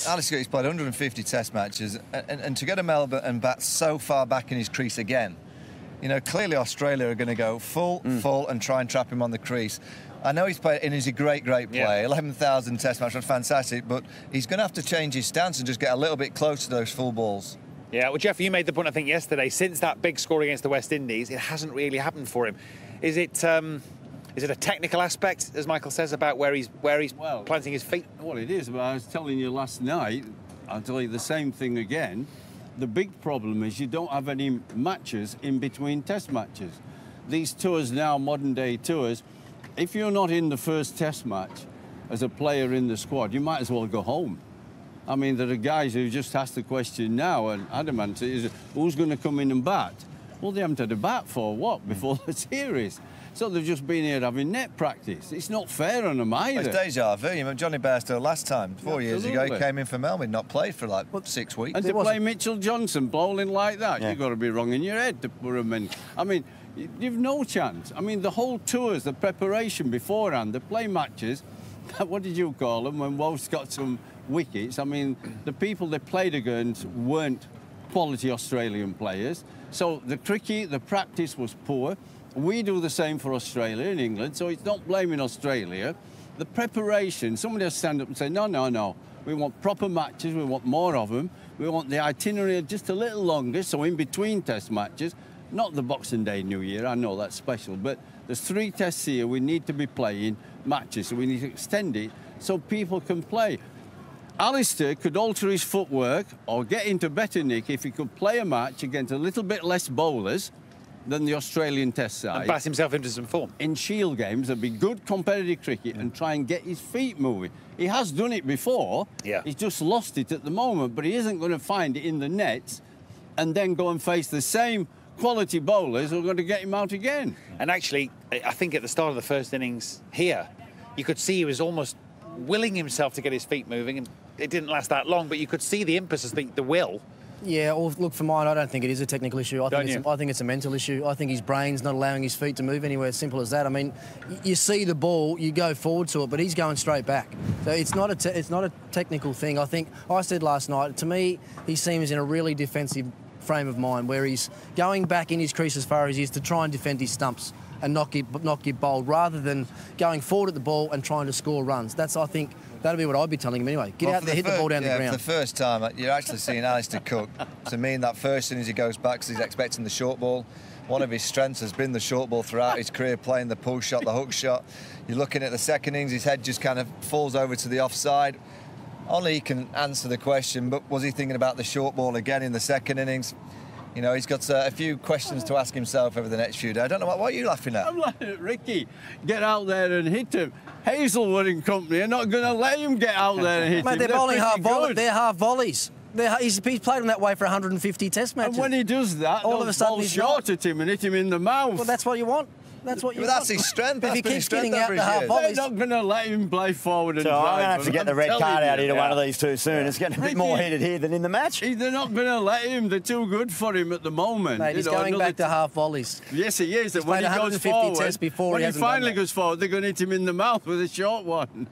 Alistair, he's played 150 Test matches, and to go to Melbourne and bat so far back in his crease again, you know, clearly Australia are going to go full, and try and trap him on the crease. I know he's played, and he's a great player. Yeah. 11,000 Test matches, fantastic, but he's going to have to change his stance and just get a little bit closer to those full balls. Yeah, well, Jeff, you made the point, I think, yesterday. Since that big score against the West Indies, it hasn't really happened for him. Is it a technical aspect, as Michael says, about where he's planting his feet? Well, it is, but I was telling you last night, I'll tell you the same thing again. The big problem is you don't have any matches in between Test matches. These tours now, modern-day tours, if you're not in the first Test match as a player in the squad, you might as well go home. I mean, there are guys who just asked the question now, and adamant is, who's going to come in and bat? Well, they haven't had a bat for what, before the series? So they've just been here having net practice. It's not fair on them either. It's deja vu. You remember Johnny Bairstow last time, 4 years ago, he came in for Melbourne, not played for like 6 weeks. And to play Mitchell Johnson bowling like that, you've got to be wrong in your head to put him in. I mean, you've no chance. I mean, the whole tours, the preparation beforehand, the play matches, what did you call them, when Wolves got some wickets? I mean, the people they played against weren't quality Australian players. So the cricket, the practice was poor. We do the same for Australia in England, so it's not blaming Australia. The preparation, somebody will stand up and say, no, we want proper matches, we want more of them, we want the itinerary just a little longer, so in between Test matches, not the Boxing Day New Year, I know that's special, but there's 3 tests here, we need to be playing matches, so we need to extend it so people can play. Alistair could alter his footwork or get into better nick if he could play a match against a little bit less bowlers than the Australian Test side. And bat himself into some form. In Shield games, there'd be good competitive cricket and try and get his feet moving. He has done it before. Yeah. He's just lost it at the moment, but he isn't going to find it in the nets and then go and face the same quality bowlers who are going to get him out again. And actually, I think at the start of the first innings here, you could see he was almost willing himself to get his feet moving, and it didn't last that long, but you could see the impetus, the will. Yeah, well, look, for mine, I don't think it is a technical issue. I think it's a mental issue. I think his brain's not allowing his feet to move anywhere, simple as that. I mean, you see the ball, you go forward to it, but he's going straight back. So it's not a technical thing. I think, I said last night, to me, he seems in a really defensive frame of mind where he's going back in his crease as far as he is to try and defend his stumps and not get bowled, rather than going forward at the ball and trying to score runs. That's, I think, that'll be what I'd be telling him anyway. Get out there, hit the ball down the ground. For the first time, you're actually seeing Alistair Cook. To me, in that first innings, he goes back because he's expecting the short ball. One of his strengths has been the short ball throughout his career, playing the pull shot, the hook shot. You're looking at the second innings, his head just kind of falls over to the offside. Only he can answer the question, but was he thinking about the short ball again in the second innings? You know, he's got a few questions to ask himself over the next few days. I don't know, what are you laughing at? I'm laughing at Ricky. Get out there and hit him. Hazelwood and company are not going to let him get out there and hit him. Mate, they're bowling they're half volleys. He's played them that way for 150 Test matches. And when he does that, all of a sudden he's short at him and hit him in the mouth. Well, that's what you want. That's what you want. That's his strength. If he keeps getting out the half volleys, they're not going to let him play forward and drive. I'm going to have to get the red card out here to one of these two soon. It's getting a bit more heated here than in the match. They're not going to let him. They're too good for him at the moment. Mate, he's going back to half volleys. Yes, he is. He's when he goes forward, tests before when he finally goes forward, they're going to hit him in the mouth with a short one.